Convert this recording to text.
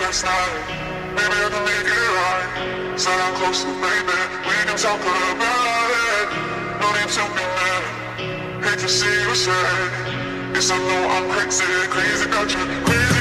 last night. Maybe I can make it right. Sit down close to baby, we can talk about it. No need to be mad, hate to see you sad. Yes, I know I'm crazy, crazy about you, crazy.